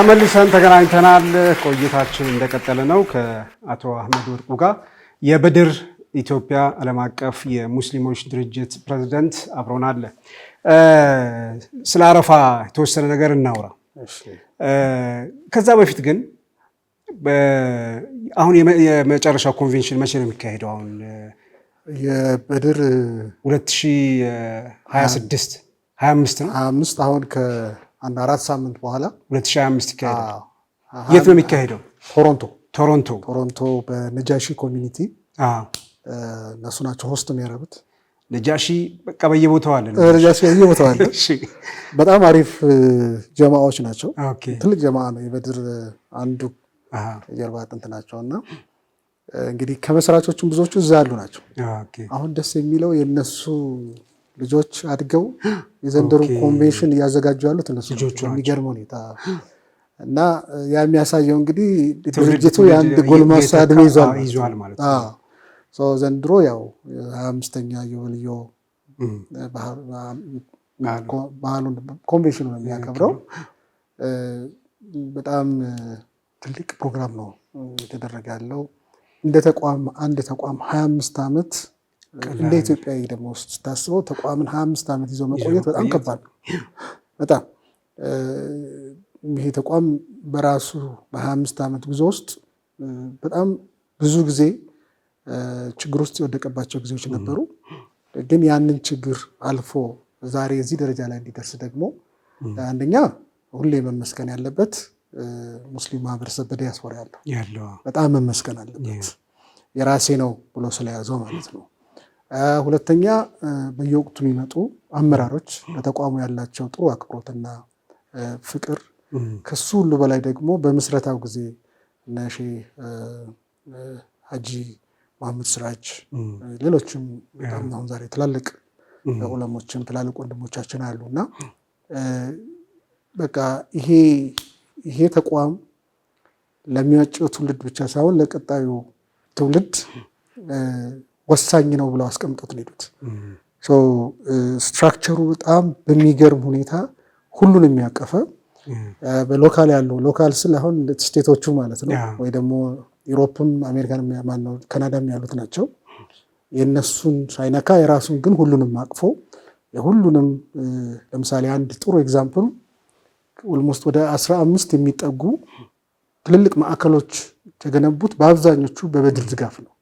ተመልሰን ተገናኝተናል። ቆይታችን እንደቀጠለ ነው ከአቶ አህመድ ወርቁ ጋር የበድር ኢትዮጵያ ዓለም አቀፍ የሙስሊሞች ድርጅት ፕሬዝዳንት አብሮናል። ስለ አረፋ የተወሰነ ነገር እናውራ። ከዛ በፊት ግን አሁን የመጨረሻው ኮንቬንሽን መቼ ነው የሚካሄደው? አሁን የበድር 2026 25 ነው 25 አሁን ከአንድ 4 ሳምንት በኋላ 2025 ይካሄዳል። የት ነው የሚካሄደው? ቶሮንቶ በነጃሺ ኮሚኒቲ እነሱ ናቸው ሆስት የሚያደርጉት። ነጃሺ በቃ በየቦታው አለ። ነጃሺ በየቦታው አለ። በጣም አሪፍ ጀማዓዎች ናቸው። ትልቅ ጀማዓ ነው። የበድር አንዱ የጀርባ አጥንት ናቸውና እንግዲህ ከመስራቾቹም ብዙዎቹ እዛ ያሉ ናቸው። አሁን ደስ የሚለው የነሱ ልጆች አድገው የዘንድሮ ኮንቬንሽን እያዘጋጁ ያሉት እነሱ የሚገርም ሁኔታ እና ያ የሚያሳየው እንግዲህ ድርጅቱ የአንድ ጎልማሳ ዕድሜ ይዟል ማለት ነው። ዘንድሮ ያው 25ኛ የወልዮ ባህሉን ኮንቬንሽኑ ነው የሚያከብረው። በጣም ትልቅ ፕሮግራም ነው የተደረገ ያለው። እንደ ተቋም አንድ ተቋም 25 ዓመት እንደ ኢትዮጵያዊ ደግሞ ስታስበው ተቋምን 25 ዓመት ይዞ መቆየት በጣም ከባድ ነው። በጣም ይሄ ተቋም በራሱ በ25 ዓመት ጉዞ ውስጥ በጣም ብዙ ጊዜ ችግር ውስጥ የወደቀባቸው ጊዜዎች ነበሩ። ግን ያንን ችግር አልፎ ዛሬ እዚህ ደረጃ ላይ እንዲደርስ ደግሞ አንደኛ ሁሌ መመስገን ያለበት ሙስሊም ማህበረሰብ በዲያስፖራ ያለው በጣም መመስገን አለበት። የራሴ ነው ብሎ ስለያዘው ማለት ነው። ሁለተኛ በየወቅቱ የሚመጡ አመራሮች ለተቋሙ ያላቸው ጥሩ አክብሮትና ፍቅር፣ ከሱ ሁሉ በላይ ደግሞ በምስረታው ጊዜ እነ ሼህ ሀጂ መሐመድ ስራጅ ሌሎችም በጣም አሁን ዛሬ ትላልቅ ዑለሞችም ትላልቅ ወንድሞቻችን አሉና በቃ ይሄ ተቋም ለሚመጪው ትውልድ ብቻ ሳይሆን ለቀጣዩ ትውልድ ወሳኝ ነው ብለው አስቀምጦት ሄዱት። ስትራክቸሩ በጣም በሚገርም ሁኔታ ሁሉን የሚያቀፈ በሎካል ያለው ሎካል ስለ አሁን ስቴቶቹ ማለት ነው ወይ ደግሞ ዩሮፕም አሜሪካንም ማነው ካናዳም ያሉት ናቸው። የነሱን ሳይነካ የራሱን ግን ሁሉንም አቅፎ የሁሉንም ለምሳሌ አንድ ጥሩ ኤግዛምፕል ኦልሞስት ወደ 15 የሚጠጉ ትልልቅ ማዕከሎች ተገነቡት በአብዛኞቹ በበድር ድጋፍ ነው።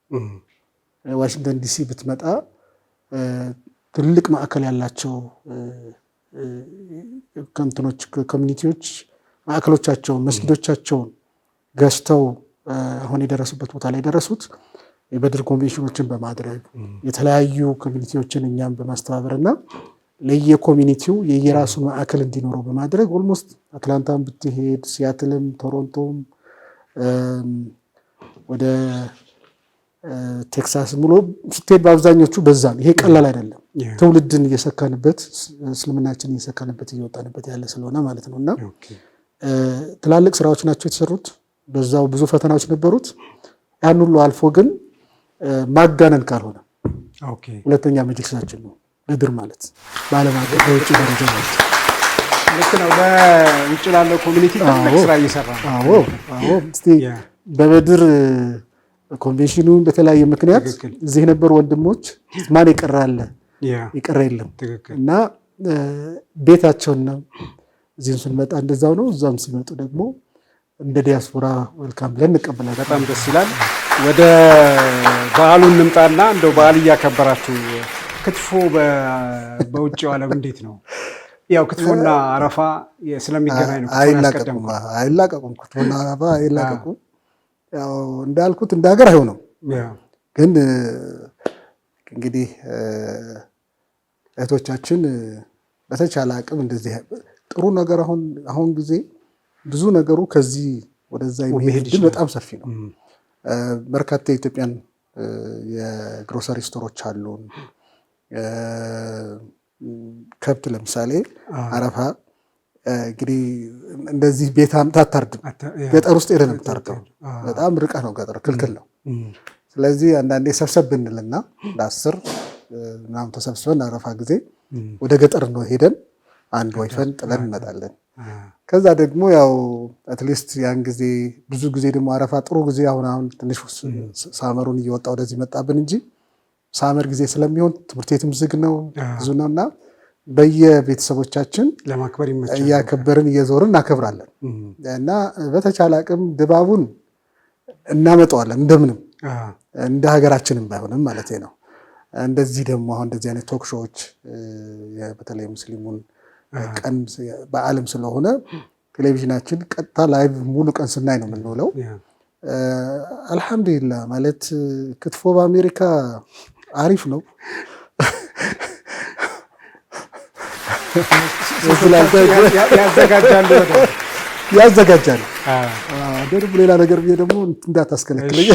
ዋሽንግተን ዲሲ ብትመጣ ትልልቅ ማዕከል ያላቸው ከንትኖች ኮሚኒቲዎች ማዕከሎቻቸውን መስጊዶቻቸውን ገዝተው አሁን የደረሱበት ቦታ ላይ ደረሱት የበድር ኮንቬንሽኖችን በማድረግ የተለያዩ ኮሚኒቲዎችን እኛም በማስተባበርና ለየኮሚኒቲው የየራሱ ማዕከል እንዲኖረው በማድረግ ኦልሞስት አትላንታም ብትሄድ ሲያትልም ቶሮንቶም ወደ ቴክሳስ ሙሉ ስትሄድ በአብዛኞቹ በዛ ነው። ይሄ ቀላል አይደለም። ትውልድን እየሰካንበት እስልምናችን እየሰካንበት እየወጣንበት ያለ ስለሆነ ማለት ነውና ትላልቅ ስራዎች ናቸው የተሰሩት። በዛው ብዙ ፈተናዎች ነበሩት። ያን ሁሉ አልፎ ግን ማጋነን ካልሆነ ሁለተኛ መጅልሳችን ነው በድር ማለት በዓለም አቀፍ በውጭ ደረጃ ማለት ልክ ነው። በውጭ ላለው ኮሚኒቲ ትልቅ ስራ እየሰራ ነው። እስቲ በበድር ኮንቬንሽኑ በተለያየ ምክንያት እዚህ የነበሩ ወንድሞች ማን ይቀራል? ይቀራ የለም እና ቤታቸውና እዚህም ስንመጣ እንደዛው ነው። እዛም ሲመጡ ደግሞ እንደ ዲያስፖራ ወልካም ብለን እንቀበላለን። በጣም ደስ ይላል። ወደ በዓሉ እንምጣና እንደው በዓል እያከበራችሁ ክትፎ በውጭው ዓለም እንዴት ነው? ያው ክትፎና አረፋ ስለሚገናኝ ነው። አይላቀቁም። ክትፎና አረፋ አይላቀቁም። ያው እንዳልኩት እንደ ሀገር አይሆንም። ግን እንግዲህ እህቶቻችን በተቻለ አቅም እንደዚህ ጥሩ ነገር አሁን ጊዜ ብዙ ነገሩ ከዚህ ወደዛ የሚሄድ በጣም ሰፊ ነው። በርካታ የኢትዮጵያን የግሮሰሪ ስቶሮች አሉን። ከብት ለምሳሌ አረፋ እንግዲህ እንደዚህ ቤት አምጥታ አታርድም። ገጠር ውስጥ ሄደን የምታርደው በጣም ርቀህ ነው፣ ገጠር ክልክል ነው። ስለዚህ አንዳንዴ ሰብሰብ ብንልና ለ10 ምናምን ተሰብስበን አረፋ ጊዜ ወደ ገጠር ነው ሄደን አንድ ወይፈን ጥለን እንመጣለን። ከዛ ደግሞ ያው አትሊስት ያን ጊዜ ብዙ ጊዜ ደግሞ አረፋ ጥሩ ጊዜ አሁን ትንሽ ሳመሩን እየወጣ ወደዚህ መጣብን እንጂ ሳመር ጊዜ ስለሚሆን ትምህርት ቤትም ዝግ ነው ብዙ ነውና በየቤተሰቦቻችን ለማክበር ይመቻል እያከበርን እየዞርን እናከብራለን እና በተቻለ አቅም ድባቡን እናመጣዋለን እንደምንም እንደ ሀገራችንም ባይሆንም ማለት ነው። እንደዚህ ደግሞ አሁን እንደዚህ አይነት ቶክ ሾዎች በተለይ ሙስሊሙን ቀን በዓለም ስለሆነ ቴሌቪዥናችን ቀጥታ ላይቭ ሙሉ ቀን ስናይ ነው የምንውለው። አልሐምዱሊላህ ማለት ክትፎ በአሜሪካ አሪፍ ነው። ያዘጋጃሉ ደግሞ ሌላ ነገር ብዬ ደግሞ እንዳታስከለክለኝ።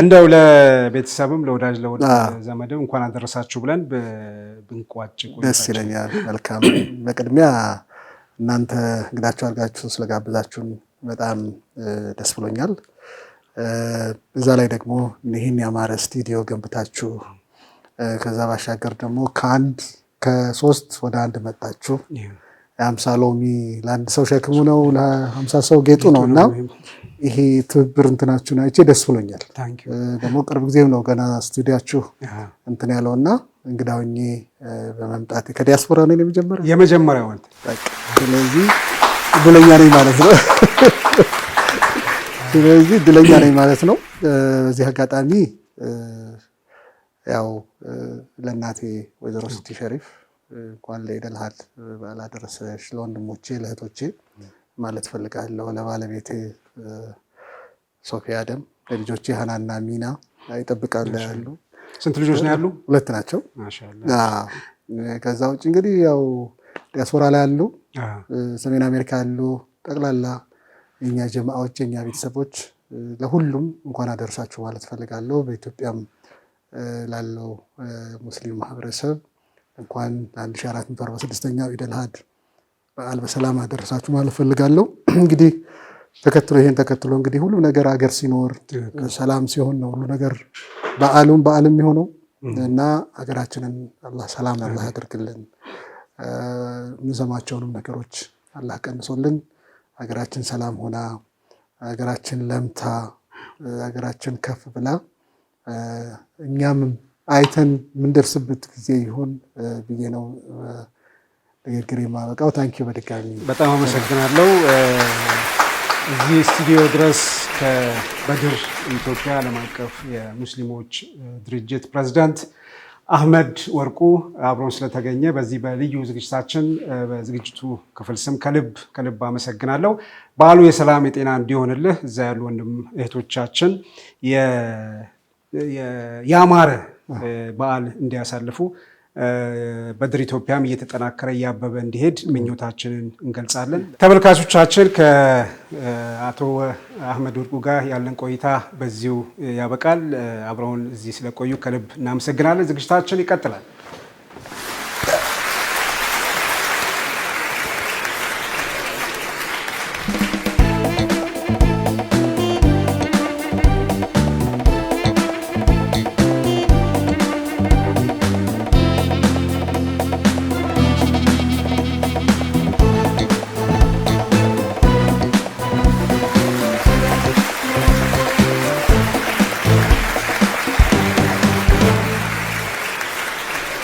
እንደው ለቤተሰብም ለወዳጅ ዘመድም እንኳን አደረሳችሁ ብለን ብንቋጭ ደስ ይለኛል። መልካም። በቅድሚያ እናንተ እንግዳችሁ አድርጋችሁ ስለጋብዛችሁን በጣም ደስ ብሎኛል። እዛ ላይ ደግሞ ይህን ያማረ ስቱዲዮ ገንብታችሁ ከዛ ባሻገር ደግሞ ከሶስት ወደ አንድ መጣችሁ። 50 ሎሚ ለአንድ ሰው ሸክሙ ነው፣ ለ50 ሰው ጌጡ ነው እና ይሄ ትብብር እንትናችሁን አይቼ ደስ ብሎኛል። ደግሞ ቅርብ ጊዜም ነው ገና ስቱዲያችሁ እንትን ያለውና እንግዳ ሆኜ በመምጣቴ ከዲያስፖራ ነው የመጀመሪያው። ስለዚህ እድለኛ ነኝ ማለት ነው። በዚህ አጋጣሚ ያው ለእናቴ ወይዘሮ ስቲ ሸሪፍ እንኳን ለኢድ አል አድሃ በዓል አደረሰሽ፣ ለወንድሞቼ ለእህቶቼ ማለት ፈልጋለሁ፣ ለባለቤቴ ሶፊያ አደም፣ ለልጆቼ ሀናና ሚና ይጠብቃሉ ያሉ። ስንት ልጆች ነው ያሉ? 2 ናቸው። ማሻአላ። ከዛ ውጭ እንግዲህ ያው ዲያስፖራ ላይ ያሉ፣ ሰሜን አሜሪካ ያሉ ጠቅላላ የኛ ጀማዓዎች የኛ ቤተሰቦች ለሁሉም እንኳን አደረሳችሁ ማለት ፈልጋለሁ። በኢትዮጵያም ላለው ሙስሊም ማህበረሰብ እንኳን 1446ኛው ኢድ አል አድሃ በዓል በሰላም አደረሳችሁ ማለት ፈልጋለሁ። እንግዲህ ይሄን ተከትሎ እንግዲህ ሁሉ ነገር ሀገር ሲኖር ሰላም ሲሆን ነው ሁሉ ነገር በዓሉም የሚሆነው እና ሀገራችንን አላህ ሰላም አላህ ያድርግልን። የምንሰማቸውንም ነገሮች አላህ ቀንሶልን ሀገራችን ሰላም ሆና ሀገራችን ለምታ ሀገራችን ከፍ ብላ እኛም አይተን የምንደርስበት ጊዜ ይሁን ብዬ ነው ንግግር የማበቃው። ታንኪዩ በድጋሚ በጣም አመሰግናለሁ። እዚህ ስቱዲዮ ድረስ ከበድር ኢትዮጵያ ዓለም አቀፍ የሙስሊሞች ድርጅት ፕሬዝዳንት አህመድ ወርቁ አብሮን ስለተገኘ በዚህ በልዩ ዝግጅታችን በዝግጅቱ ክፍል ስም ከልብ አመሰግናለሁ። በዓሉ የሰላም የጤና እንዲሆንልህ እዛ ያሉ ወንድም እህቶቻችን ያማረ በዓል እንዲያሳልፉ በድር ኢትዮጵያም እየተጠናከረ እያበበ እንዲሄድ ምኞታችንን እንገልጻለን። ተመልካቾቻችን ከአቶ አህመድ ወርቁ ጋር ያለን ቆይታ በዚሁ ያበቃል። አብረውን እዚህ ስለቆዩ ከልብ እናመሰግናለን። ዝግጅታችን ይቀጥላል።